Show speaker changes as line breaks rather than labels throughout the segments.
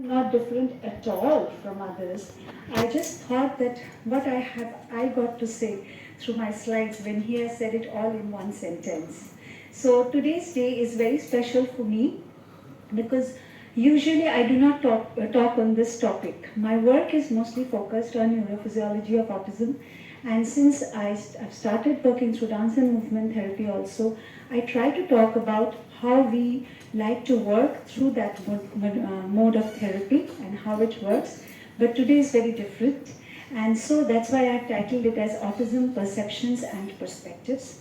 not different at all from others. I just thought that what I got to say through my slides when he has said it all in one sentence. So today's day is very special for me because usually I do not talk on this topic. My work is mostly focused on neurophysiology of autism, and since I've started working through dance and movement therapy also, I try to talk about how we like to work through that mode of therapy and how it works. But today is very different, and so that's why I've titled it as Autism, Perceptions and Perspectives.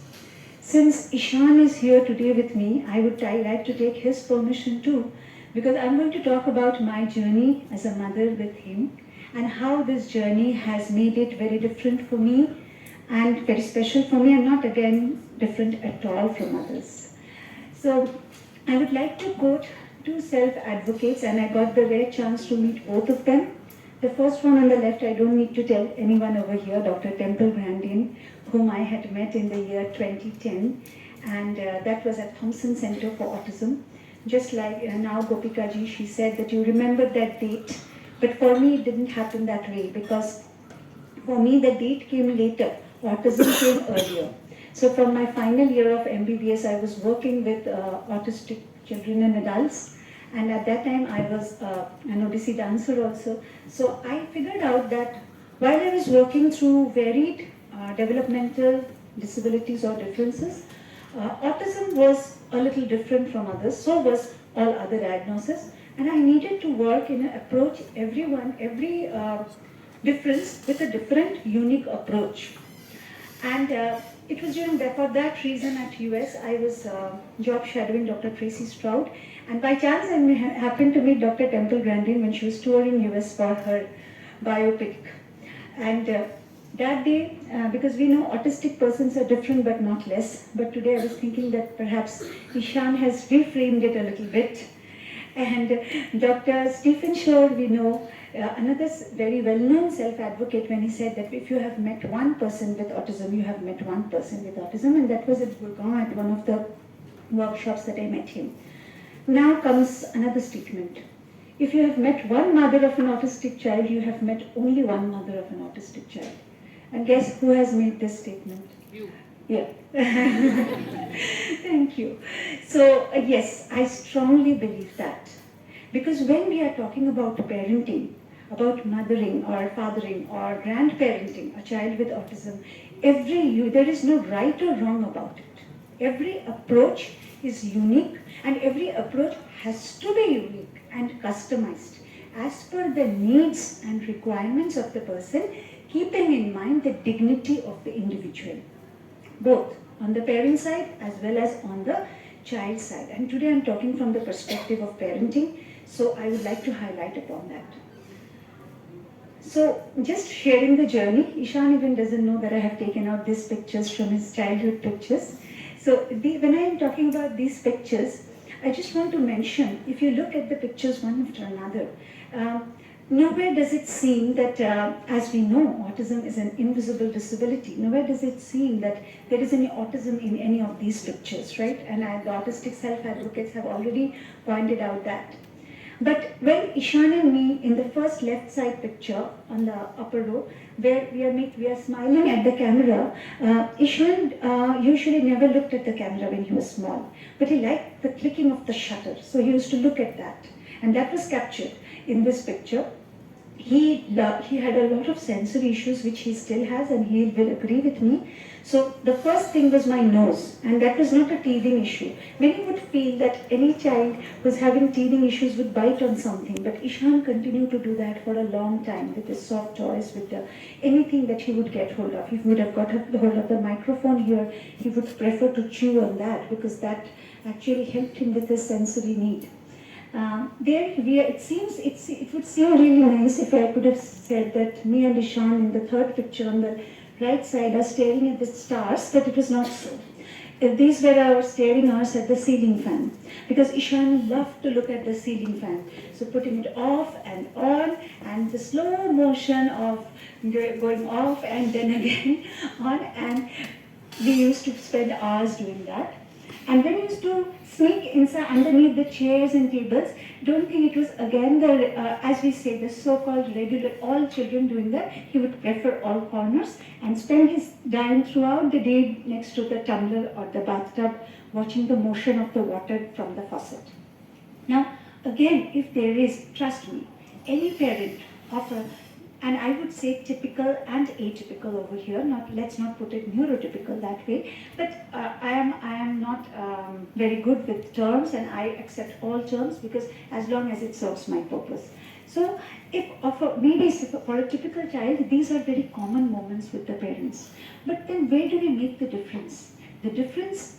Since Ishan is here today with me, I would like to take his permission too, because I'm going to talk about my journey as a mother with him and how this journey has made it very different for me and very special for me, and not again different at all from others. So I would like to quote two self-advocates, and I got the rare chance to meet both of them. The first one on the left, I don't need to tell anyone over here, Dr. Temple Grandin, whom I had met in the year 2010, and that was at Thompson Center for Autism. Just like now Gopika ji, she said that you remembered that date, but for me it didn't happen that way, because for me the date came later, autism came earlier. So from my final year of MBBS, I was working with autistic children and adults, and at that time I was an Odissi dancer also. So I figured out that while I was working through varied developmental disabilities or differences, autism was a little different from others, so was all other diagnoses, and I needed to work in an approach every difference with a different, unique approach. And it was for that reason at US, I was job shadowing Dr. Tracy Stroud, and by chance I happened to meet Dr. Temple Grandin when she was touring US for her biopic. And that day, because we know autistic persons are different but not less, but today I was thinking that perhaps Ishan has reframed it a little bit. And Dr. Stephen Shore, we know, another very well-known self-advocate, when he said that if you have met one person with autism, you have met one person with autism, and that was at Gurgaon at one of the workshops that I met him. Now comes another statement. If you have met one mother of an autistic child, you have met only one mother of an autistic child. And guess who has made this statement?
You.
Yeah. Thank you. So, yes, I strongly believe that. Because when we are talking about parenting, about mothering or fathering or grandparenting a child with autism, there is no right or wrong about it. Every approach is unique, and every approach has to be unique and customized as per the needs and requirements of the person, keeping in mind the dignity of the individual, both on the parent side as well as on the child side. And today I'm talking from the perspective of parenting, so I would like to highlight upon that. So just sharing the journey, Ishan even doesn't know that I have taken out these pictures from his childhood pictures. So when I am talking about these pictures, I just want to mention, if you look at the pictures one after another, nowhere does it seem that, as we know, autism is an invisible disability. Nowhere does it seem that there is any autism in any of these pictures, right? And the autistic self-advocates have already pointed out that. But when Ishan and me, in the first left side picture on the upper row, where we are smiling at the camera, Ishan usually never looked at the camera when he was small, but he liked the clicking of the shutter, so he used to look at that, and that was captured in this picture. He had a lot of sensory issues, which he still has, and he will agree with me. So the first thing was my nose, and that was not a teething issue. Many would feel that any child who's having teething issues would bite on something, but Ishan continued to do that for a long time with his soft toys, with anything that he would get hold of. He would have got hold of the microphone here, he would prefer to chew on that because that actually helped him with his sensory need. It would seem really nice if I could have said that me and Ishan in the third picture on the right side are staring at the stars, but it was not so. These were our staring hours at the ceiling fan, because Ishan loved to look at the ceiling fan. So putting it off and on, and the slow motion of going off and then again on, and we used to spend hours doing that. And then he used to sneak inside underneath the chairs and tables. Don't think it was again the, as we say, the so-called regular, all children doing that. He would prefer all corners and spend his time throughout the day next to the tumbler or the bathtub, watching the motion of the water from the faucet. Now, again, if there is, trust me, any parent of a, and I would say typical and atypical over here, not, let's not put it neurotypical that way, but I am not very good with terms, and I accept all terms because as long as it serves my purpose. So if maybe for a typical child, these are very common moments with the parents. But then where do we make the difference? The difference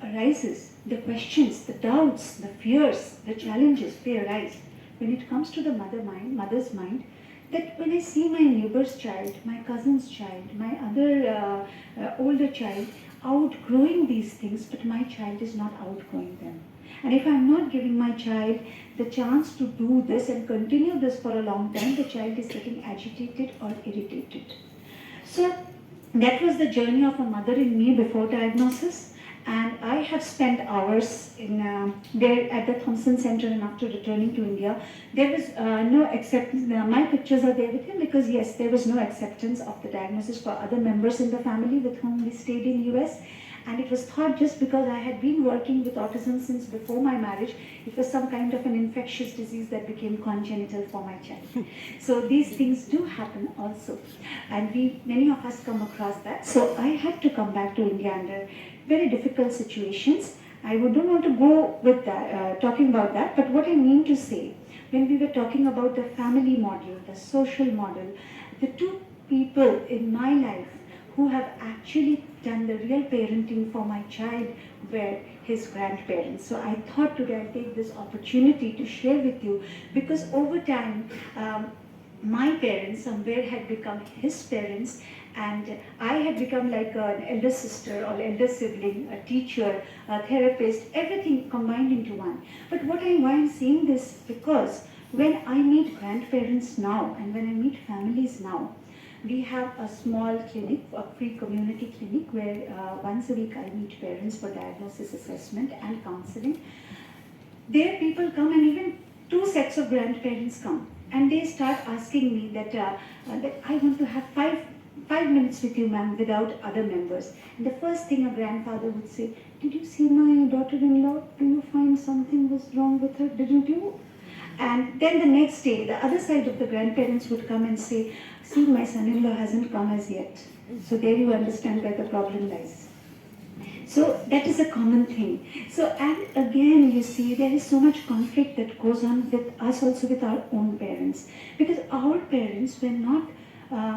arises, the questions, the doubts, the fears, the challenges, they arise when it comes to the mother's mind, that when I see my neighbor's child, my cousin's child, my other older child outgrowing these things, but my child is not outgrowing them. And if I'm not giving my child the chance to do this and continue this for a long time, the child is getting agitated or irritated. So that was the journey of a mother in me before diagnosis. And I have spent hours in there at the Thompson Center, and after returning to India, there was no acceptance. My pictures are there with him because yes, there was no acceptance of the diagnosis for other members in the family with whom we stayed in US. And it was thought just because I had been working with autism since before my marriage, it was some kind of an infectious disease that became congenital for my child. So these things do happen also. And many of us come across that. So I had to come back to India under very difficult situations. I don't want to go with that, talking about that, but what I mean to say, when we were talking about the family model, the social model, the two people in my life who have actually done the real parenting for my child were his grandparents. So I thought today I'll take this opportunity to share with you, because over time, my parents somewhere had become his parents, and I had become like an elder sister or elder sibling, a teacher, a therapist, everything combined into one. But why I'm saying this, because when I meet grandparents now and when I meet families now, we have a small clinic, a free community clinic, where once a week I meet parents for diagnosis assessment and counseling. There people come, and even two sets of grandparents come, and they start asking me that I want to have five minutes with you, ma'am, without other members. And the first thing a grandfather would say, did you see my daughter-in-law? Do you find something was wrong with her? Didn't you? And then the next day, the other side of the grandparents would come and say, see, my son-in-law hasn't come as yet. So there you understand where the problem lies. So that is a common thing. So, and again, you see, there is so much conflict that goes on with us also with our own parents. Because our parents were not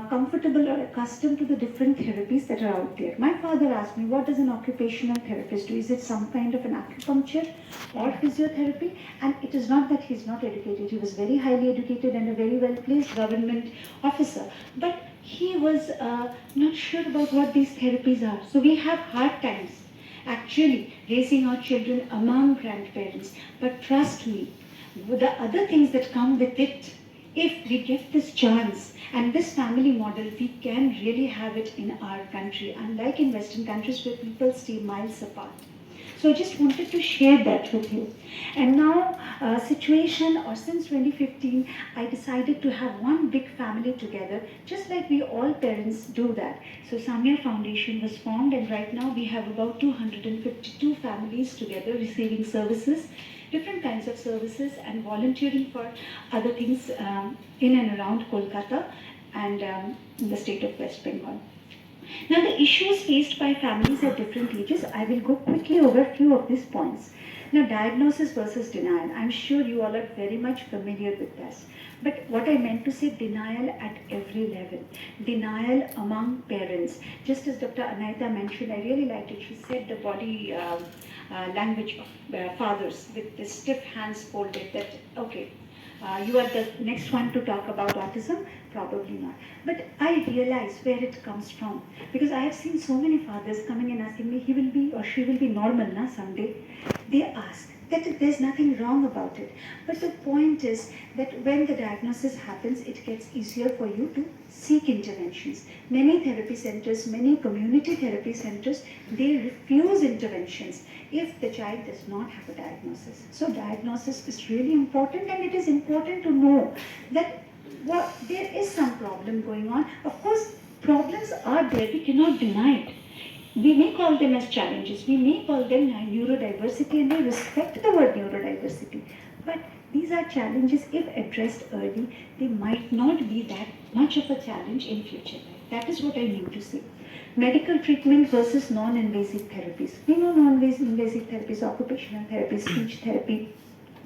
comfortable or accustomed to the different therapies that are out there. My father asked me, what does an occupational therapist do? Is it some kind of an acupuncture or physiotherapy? And it is not that he's not educated. He was very highly educated and a very well-placed government officer. But he was not sure about what these therapies are. So we have hard times actually raising our children among grandparents. But trust me, the other things that come with it, if we get this chance and this family model, we can really have it in our country, unlike in Western countries where people stay miles apart. So I just wanted to share that with you. And now, since 2015, I decided to have one big family together, just like we all parents do that. So Samya Foundation was formed, and right now we have about 252 families together receiving services, different kinds of services, and volunteering for other things in and around Kolkata and in the state of West Bengal. Now, the issues faced by families at different ages, I will go quickly over a few of these points. Now, diagnosis versus denial. I'm sure you all are very much familiar with this. But what I meant to say, denial at every level. Denial among parents. Just as Dr. Anaita mentioned, I really liked it. She said the body language of fathers with the stiff hands folded, that, okay, you are the next one to talk about autism? Probably not. But I realize where it comes from, because I have seen so many fathers coming and asking me, he will be or she will be normal na someday. They ask, that there's nothing wrong about it. But the point is that when the diagnosis happens, it gets easier for you to seek interventions. Many therapy centers, many community therapy centers, they refuse interventions if the child does not have a diagnosis. So diagnosis is really important, and it is important to know that there is some problem going on. Of course, problems are there, we cannot deny it. We may call them as challenges, we may call them neurodiversity, and I respect the word neurodiversity. But these are challenges. If addressed early, they might not be that much of a challenge in future life. That is what I mean to say. Medical treatment versus non-invasive therapies. We know non-invasive therapies, occupational therapy, speech therapy,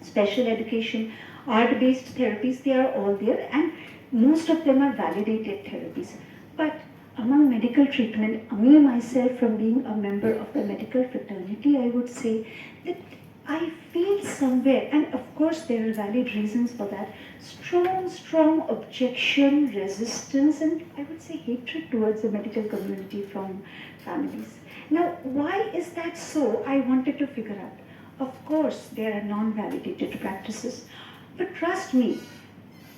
special education, art-based therapies, they are all there, and most of them are validated therapies. But among medical treatment, me myself, from being a member of the medical fraternity, I would say that I feel somewhere, and of course there are valid reasons for that, strong objection, resistance, and I would say hatred towards the medical community from families. Now, why is that so? I wanted to figure out. Of course, there are non-validated practices, but trust me,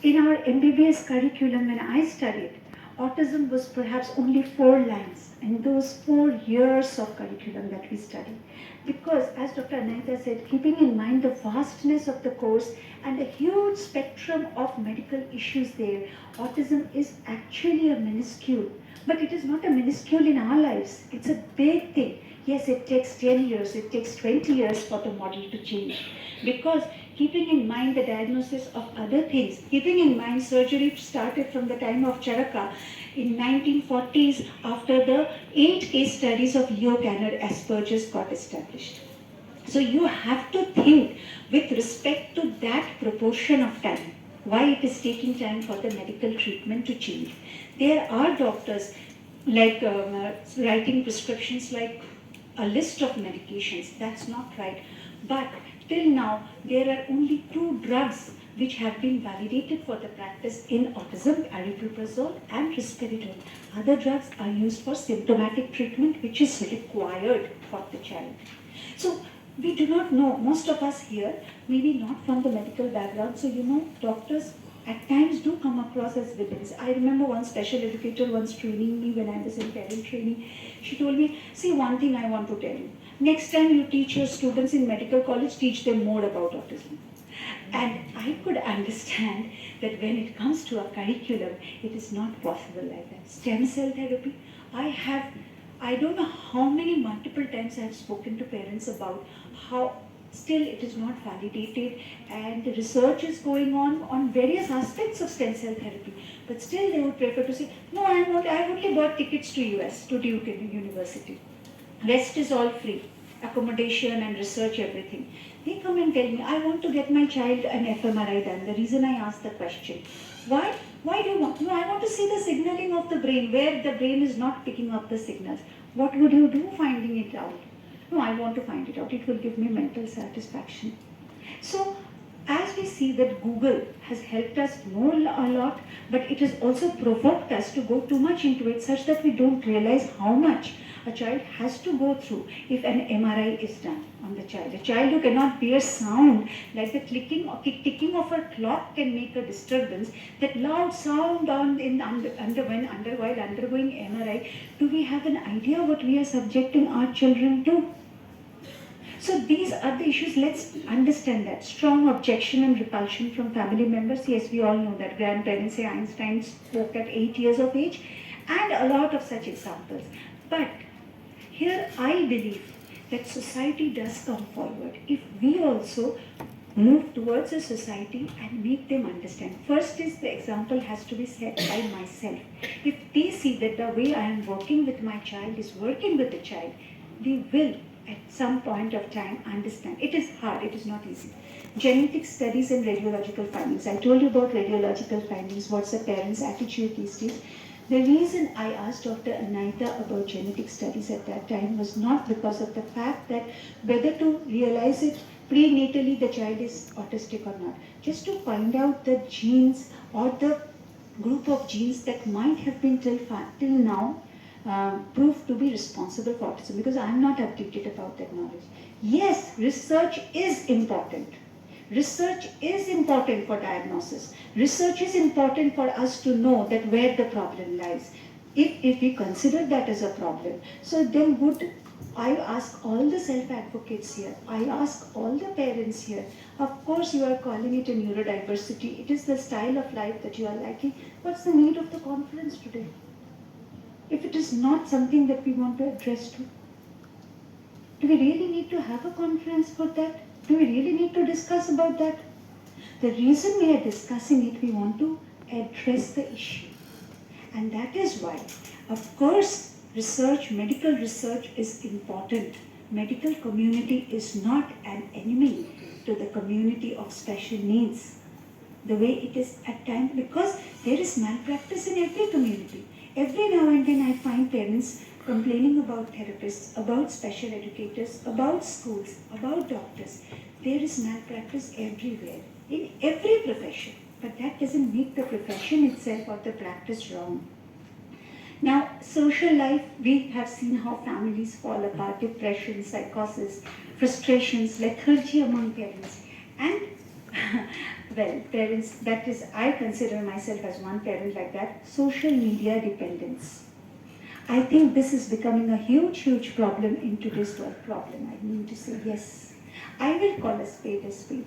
in our MBBS curriculum when I studied, autism was perhaps only 4 lines in those 4 years of curriculum that we studied. Because, as Dr. Anita said, keeping in mind the vastness of the course and the huge spectrum of medical issues there, autism is actually a minuscule. But it is not a minuscule in our lives. It's a big thing. Yes, it takes 10 years, it takes 20 years for the model to change. Because keeping in mind the diagnosis of other things, keeping in mind surgery started from the time of Charaka in 1940s after the 8 case studies of Leo Kanner Asperger's got established. So you have to think with respect to that proportion of time, why it is taking time for the medical treatment to change. There are doctors like writing prescriptions like a list of medications. That's not right. But till now, there are only 2 drugs which have been validated for the practice in autism, aripiprazole and risperidone. Other drugs are used for symptomatic treatment, which is required for the child. So we do not know, most of us here, maybe not from the medical background, so doctors at times do come across as villains. I remember one special educator once training me when I was in parent training. She told me, see, one thing I want to tell you. Next time you teach your students in medical college, teach them more about autism. And I could understand that when it comes to a curriculum, it is not possible like that. Stem cell therapy, I don't know how many multiple times I have spoken to parents about how still it is not validated, and the research is going on various aspects of stem cell therapy. But still they would prefer to say, no, I've only bought tickets to US, to Duke University. Rest is all free, accommodation and research, everything. They come and tell me, I want to get my child an fMRI done. The reason I asked the question, why do you want? No, I want to see the signaling of the brain, where the brain is not picking up the signals. What would you do finding it out? No, I want to find it out. It will give me mental satisfaction. So, as we see that Google has helped us know a lot, but it has also provoked us to go too much into it, such that we don't realize how much a child has to go through if an MRI is done on the child. A child who cannot bear sound, like the ticking of a clock can make a disturbance, that loud sound while undergoing MRI, do we have an idea what we are subjecting our children to? So these are the issues. Let's understand that. Strong objection and repulsion from family members. Yes, we all know that. Grandparents say Einstein spoke at 8 years of age, and a lot of such examples. But here I believe that society does come forward if we also move towards a society and make them understand. First is, the example has to be set by myself. If they see that the way I am working with my child is working with the child, they will at some point of time understand. It is hard, it is not easy. Genetic studies and radiological findings. I told you about radiological findings, what's the parents' attitude these days. The reason I asked Dr. Anita about genetic studies at that time was not because of the fact that whether to realize it prenatally the child is autistic or not. Just to find out the genes or the group of genes that might have been till now proved to be responsible for autism because I'm not updated about that knowledge. Yes, research is important. Research is important for diagnosis. Research is important for us to know that where the problem lies. If we consider that as a problem, so then would I ask all the self-advocates here, I ask all the parents here, of course you are calling it a neurodiversity, it is the style of life that you are liking. What's the need of the conference today? If it is not something that we want to address to, do we really need to have a conference for that? Do we really need to discuss about that? The reason we are discussing it, we want to address the issue. And that is why, of course, research, medical research is important. Medical community is not an enemy to the community of special needs. The way it is at times, because there is malpractice in every community. Every now and then I find parents complaining about therapists, about special educators, about schools, about doctors. There is malpractice everywhere, in every profession. But that doesn't make the profession itself or the practice wrong. Now, social life, we have seen how families fall apart, depression, psychosis, frustrations, lethargy among parents. And, well, parents, that is, I consider myself as one parent like that, social media dependence. I think this is becoming a huge, huge problem in today's world. Problem, I mean to say, yes. I will call a spade a spade.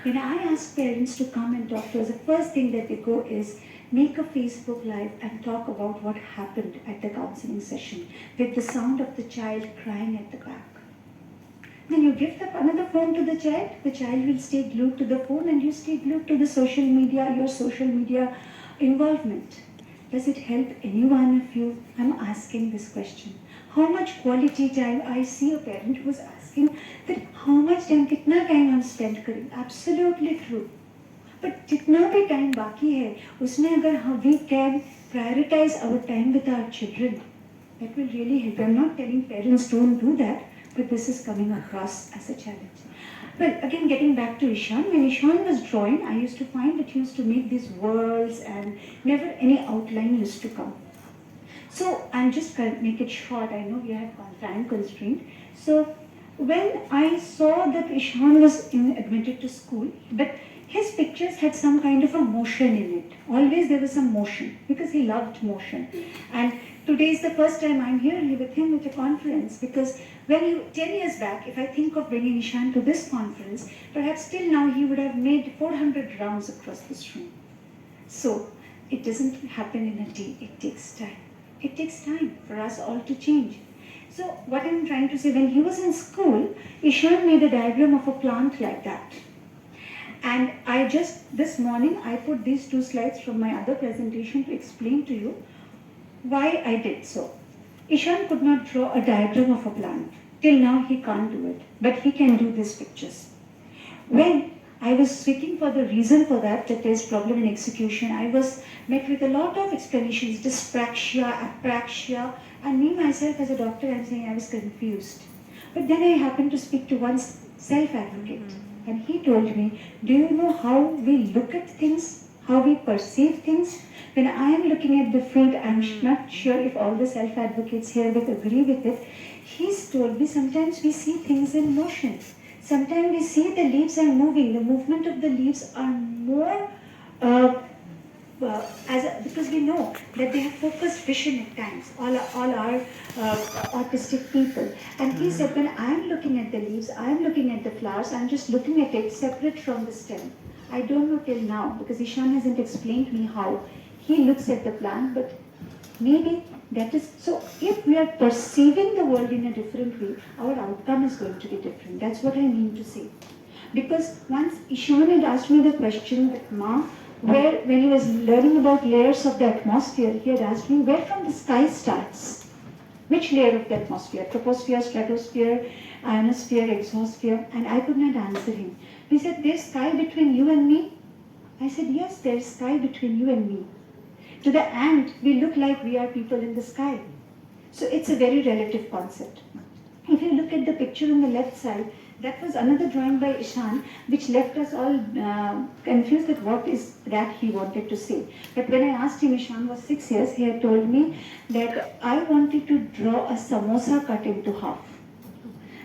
When I ask parents to come and talk to us, the first thing that they go is make a Facebook Live and talk about what happened at the counseling session with the sound of the child crying at the back. Then you give another phone to the child will stay glued to the phone and you stay glued to the social media, your social media involvement. Does it help any one of you? I'm asking this question. How much quality time? I see a parent who is asking that how much time, kitna time हम spend करें? Absolutely true. But जितना भी time बाकी है, उसमें अगर we can prioritize our time with our children, that will really help. I'm not telling parents don't do that, but this is coming across as a challenge. Well, again, getting back to Ishan, when Ishan was drawing, I used to find that he used to make these worlds and never any outline used to come. So I'm just going to make it short. I know we have time constraint. So when I saw that Ishan was admitted to school, but his pictures had some kind of a motion in it. Always there was some motion because he loved motion. And today is the first time I'm here with him at a conference because when 10 years back, if I think of bringing Ishan to this conference, perhaps till now he would have made 400 rounds across this room. So it doesn't happen in a day, it takes time. It takes time for us all to change. So what I'm trying to say, when he was in school, Ishan made a diagram of a plant like that. And this morning, I put these two slides from my other presentation to explain to you why I did so. Ishan could not draw a diagram of a plant. Till now, he can't do it. But he can do these pictures. When I was seeking for the reason for that there's problem in execution, I was met with a lot of explanations, dyspraxia, apraxia, and me myself as a doctor, I'm saying I was confused. But then I happened to speak to one self-advocate, and he told me, do you know how we look at things, how we perceive things? When I am looking at the fruit, I'm not sure if all the self-advocates here will agree with it. He's told me sometimes we see things in motion. Sometimes we see the leaves are moving. The movement of the leaves are more because we know that they have focused vision at times, all our autistic people. And he said, when I'm looking at the leaves, I'm looking at the flowers, I'm just looking at it separate from the stem. I don't know till now, because Ishan hasn't explained me how he looks at the plant, but maybe that is, so if we are perceiving the world in a different way, our outcome is going to be different. That's what I mean to say. Because once Ishan had asked me the question that when he was learning about layers of the atmosphere, he had asked me where from the sky starts. Which layer of the atmosphere? Troposphere, stratosphere, ionosphere, exosphere, and I could not answer him. He said, there's sky between you and me? I said, yes, there's sky between you and me. To the ant, we look like we are people in the sky. So it's a very relative concept. If you look at the picture on the left side, That was another drawing by Ishan, which left us all confused at what is that he wanted to say. But when I asked him, Ishan was 6 years, he had told me that I wanted to draw a samosa cut into half.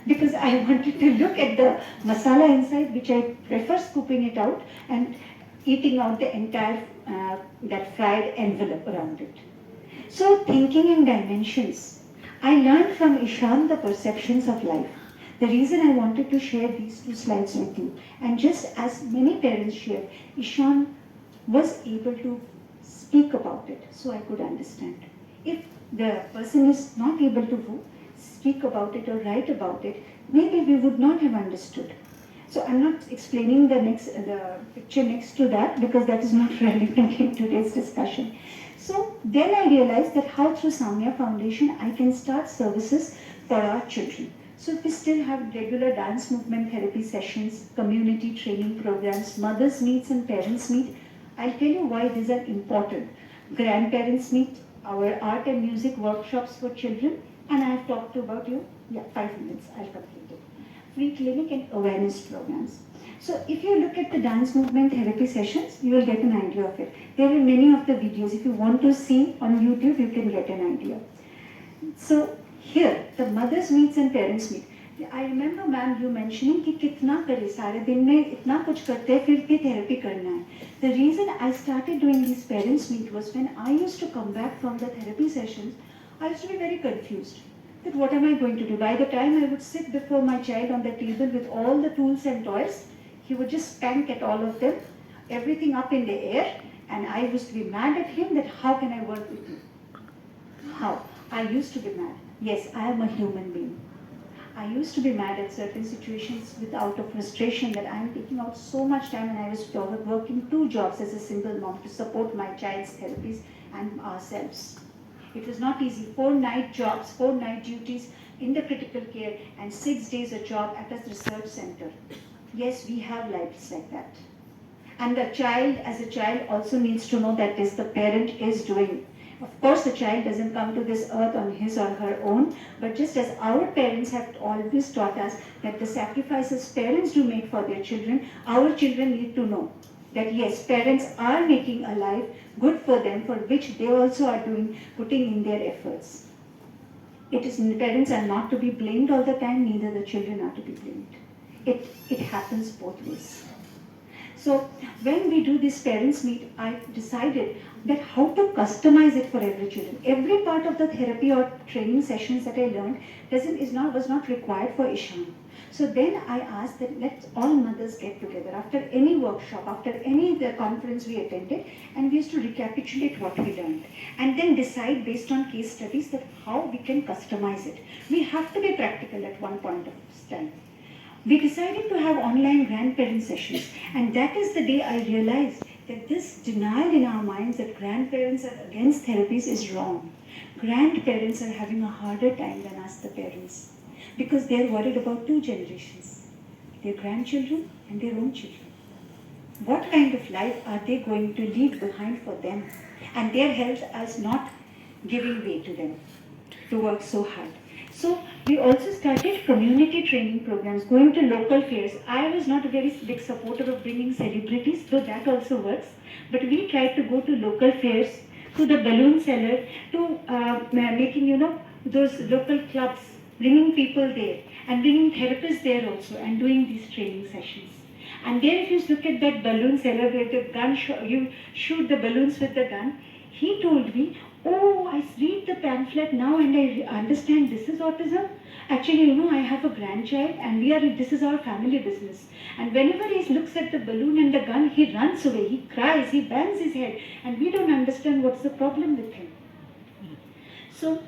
Because I wanted to look at the masala inside, which I prefer scooping it out and eating out the entire that fried envelope around it. So thinking in dimensions, I learned from Ishan the perceptions of life. The reason I wanted to share these two slides with you, and just as many parents share, Ishan was able to speak about it so I could understand. If the person is not able to speak about it or write about it, maybe we would not have understood. So I'm not explaining the picture next to that because that is not relevant in today's discussion. So then I realized that how through Samya Foundation I can start services for our children. So we still have regular dance movement therapy sessions, community training programs, mothers meets and parents meet. I'll tell you why these are important. Grandparents meet, our art and music workshops for children, and I have talked about you. Yeah, 5 minutes, I'll complete it. Free clinic and awareness programs. So if you look at the dance movement therapy sessions, you will get an idea of it. There are many of the videos. If you want to see on YouTube, you can get an idea. So here, the mothers meets and parents meet. I remember ma'am you mentioning कि कितना करे सारे दिन में इतना कुछ करते हैं फिर भी therapy करना है. The reason I started doing these parents meet was when I used to come back from the therapy sessions, I used to be very confused. That what am I going to do? By the time I would sit before my child on the table with all the tools and toys, he would just spank at all of them, everything up in the air, and I used to be mad at him that how can I work with you? How? I used to be mad. Yes, I am a human being. I used to be mad at certain situations without a frustration that I am taking out so much time, and I was working 2 jobs as a single mom to support my child's therapies and ourselves. It was not easy. 4 night jobs, 4 night duties in the critical care and 6 days a job at a research center. Yes, we have lives like that. And the child, as a child, also needs to know that this the parent is doing. Of course, the child doesn't come to this earth on his or her own, but just as our parents have always taught us that the sacrifices parents do make for their children, our children need to know that yes, parents are making a life good for them, for which they also are putting in their efforts. Parents are not to be blamed all the time, neither the children are to be blamed. It happens both ways. So when we do this parents meet, I decided that how to customize it for every children. Every part of the therapy or training sessions that I learned was not required for Ishan. So then I asked that let all mothers get together after any workshop, after any conference we attended, and we used to recapitulate what we learned. And then decide based on case studies that how we can customize it. We have to be practical at one point of time. We decided to have online grandparent sessions, and that is the day I realized that this denial in our minds that grandparents are against therapies is wrong. Grandparents are having a harder time than us, the parents, because they're worried about 2 generations, their grandchildren and their own children. What kind of life are they going to leave behind for them? And their health is not giving way to them to work so hard. So we also started community training programs, going to local fairs. I was not a very big supporter of bringing celebrities, though that also works. But we tried to go to local fairs, to the balloon seller, to making, those local clubs, bringing people there and bringing therapists there also and doing these training sessions. And then if you look at that balloon seller where the gun, you shoot the balloons with the gun, he told me, oh, I read the pamphlet now and I understand this is autism. Actually, I have a grandchild and this is our family business. And whenever he looks at the balloon and the gun, he runs away, he cries, he bangs his head, and we don't understand what's the problem with him. So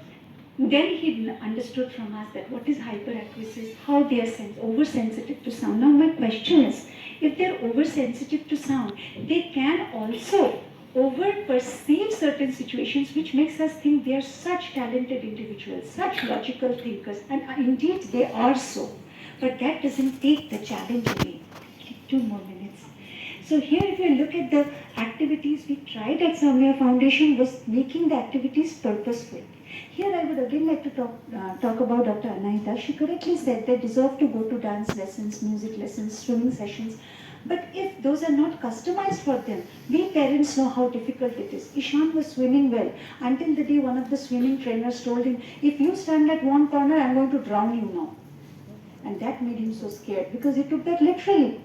then he understood from us that what is hyperacusis, how they are oversensitive to sound. Now my question is, if they're oversensitive to sound, they can also over-perceive certain situations, which makes us think they are such talented individuals, such logical thinkers, and indeed they are so. But that doesn't take the challenge away. 2 more minutes. So here if you look at the activities we tried at Samya Foundation was making the activities purposeful. Here I would again like to talk about Dr. Anahita. She correctly said they deserve to go to dance lessons, music lessons, swimming sessions. But if those are not customized for them, we parents know how difficult it is. Ishan was swimming well until the day one of the swimming trainers told him, if you stand at one corner, I'm going to drown you now. And that made him so scared because he took that literally.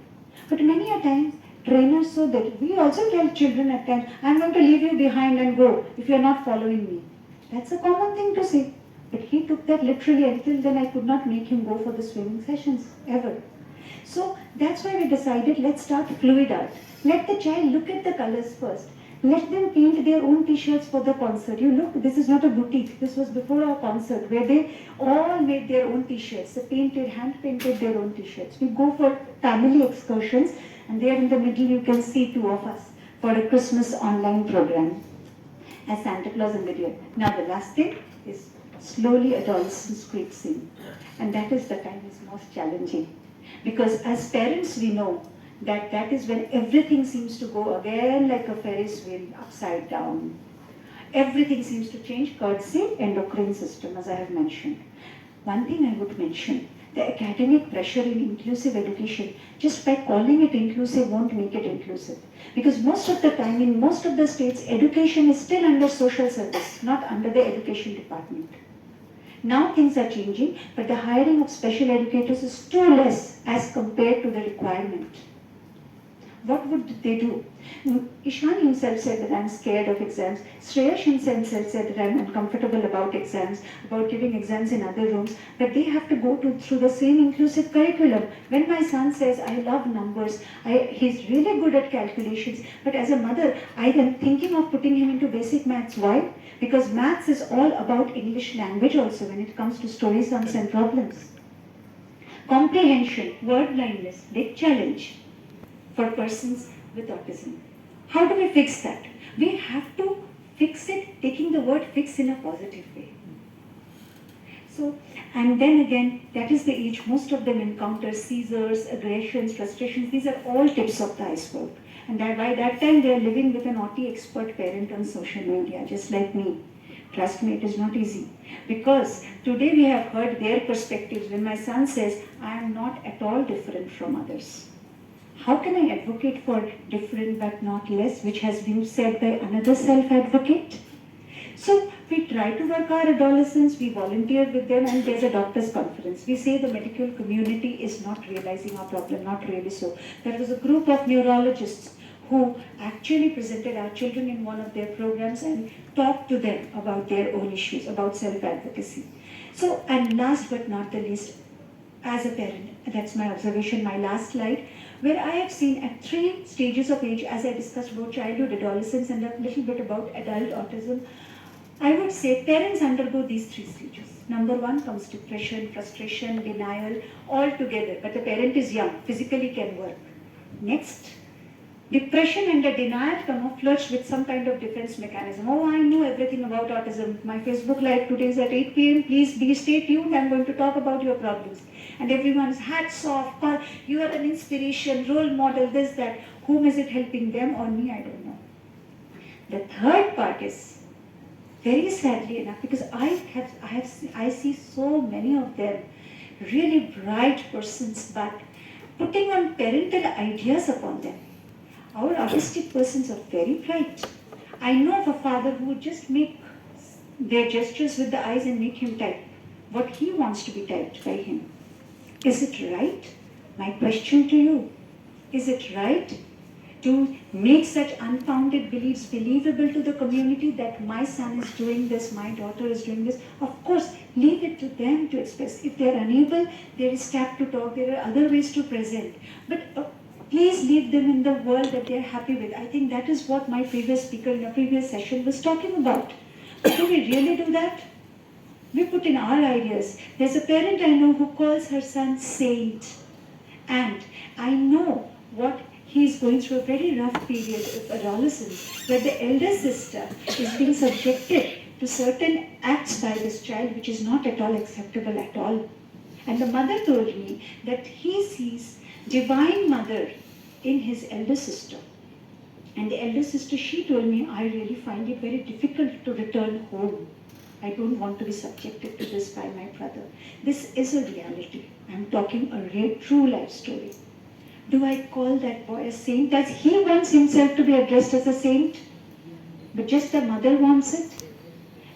But many a times, trainers so that we also tell children at times, I'm going to leave you behind and go if you're not following me. That's a common thing to say. But he took that literally. Until then I could not make him go for the swimming sessions ever. So that's why we decided, let's start fluid art. Let the child look at the colors first. Let them paint their own t-shirts for the concert. You look, this is not a boutique. This was before our concert where they all made their own t-shirts. They painted, hand-painted their own t-shirts. We go for family excursions, and there in the middle you can see two of us for a Christmas online program as Santa Claus in video. Now the last thing is slowly adolescence creeps in. And that is the time is most challenging. Because as parents we know that is when everything seems to go again like a Ferris wheel upside down. Everything seems to change courtesy endocrine system, as I have mentioned. One thing I would mention, the academic pressure in inclusive education, just by calling it inclusive won't make it inclusive. Because most of the time in most of the states, education is still under social service, not under the education department. Now things are changing, but the hiring of special educators is too less as compared to the requirement. What would they do? Ishan himself said that I'm scared of exams. Shreyash himself said that I'm uncomfortable about exams, about giving exams in other rooms, but they have to go through the same inclusive curriculum. When my son says, I love numbers, he's really good at calculations, but as a mother, I am thinking of putting him into basic maths. Why? Because maths is all about English language also when it comes to story sums and problems. Comprehension, word blindness, big challenge for persons with autism. How do we fix that? We have to fix it, taking the word fix in a positive way. So, and then again, that is the age most of them encounter seizures, aggressions, frustrations. These are all tips of the iceberg. And that by that time they are living with an autism expert parent on social media, just like me. Trust me, it is not easy. Because today we have heard their perspectives when my son says, I am not at all different from others. How can I advocate for different but not less, which has been said by another self-advocate? So we try to work our adolescents, we volunteer with them, and there's a doctor's conference. We say the medical community is not realizing our problem, not really so. There was a group of neurologists who actually presented our children in one of their programs and talked to them about their own issues, about self-advocacy. So, and last but not the least, as a parent, that's my observation, my last slide, where I have seen at 3 stages of age, as I discussed about childhood, adolescence, and a little bit about adult autism, I would say parents undergo these 3 stages. Number 1 comes depression, frustration, denial, all together, but the parent is young, physically can work. Next, depression and the denial camouflaged with some kind of defense mechanism. Oh, I know everything about autism. My Facebook live today is at 8 p.m. Please stay tuned. I'm going to talk about your problems. And everyone's hats off. You are an inspiration, role model, this, that. Whom is it helping, them or me? I don't know. The third part is, very sadly enough, because I see so many of them, really bright persons, but putting on parental ideas upon them. Our autistic persons are very bright. I know of a father who would just make their gestures with the eyes and make him type what he wants to be typed by him. Is it right? My question to you, is it right to make such unfounded beliefs believable to the community that my son is doing this, my daughter is doing this? Of course, leave it to them to express. If they are unable, there is tap to talk, there are other ways to present. But please leave them in the world that they are happy with. I think that is what my previous speaker in a previous session was talking about. But do we really do that? We put in our ideas. There's a parent I know who calls her son saint. And I know what he's going through a very rough period of adolescence where the elder sister is being subjected to certain acts by this child which is not at all acceptable at all. And the mother told me that he sees Divine Mother in his elder sister. And the elder sister, she told me, I really find it very difficult to return home. I don't want to be subjected to this by my brother. This is a reality. I'm talking a true life story. Do I call that boy a saint? Does he want himself to be addressed as a saint? But just the mother wants it?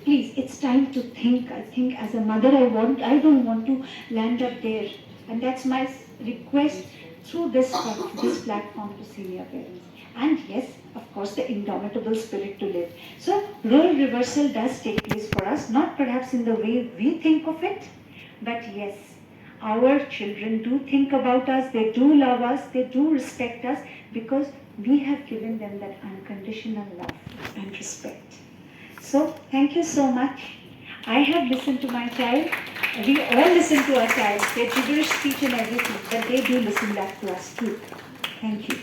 Please, it's time to think. I think as a mother, I don't want to land up there. And that's my request through this platform to senior parents. And yes, of course, the indomitable spirit to live. So, role reversal does take place for us, not perhaps in the way we think of it, but yes, our children do think about us, they do love us, they do respect us, because we have given them that unconditional love and respect. So, thank you so much. I have listened to my child. We all listen to our child. They gibberish speech and everything, but they do listen back to us too. Thank you.